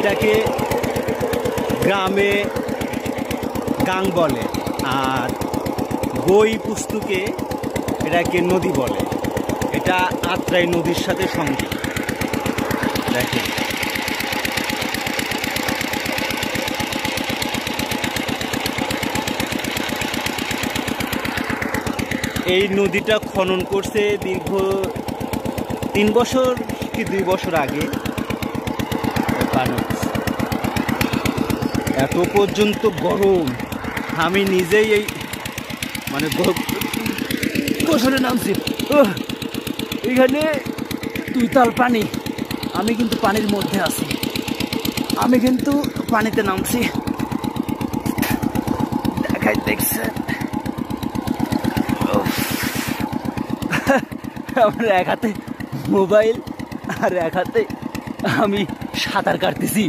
এটাকে গ্রামে গাং বলে, আর বই পুস্তকে এটাকে নদী বলে। এটা আত্রাই নদীর সাথে সংযুক্ত। দেখেন এই নদীটা খনন করছে দীর্ঘ 3 বছর কি 2 বছর আগে। এত পর্যন্ত গরম, আমি নিজেই এই মানে গোসলে নামছি। এখানে 2 তাল পানি, আমি কিন্তু পানির মধ্যে আছি, আমি কিন্তু পানিতে নামছি। দেখাই দেখছেন আমার এক হাতে মোবাইল আর এক হাতে আমি সাঁতার কাটতেছি।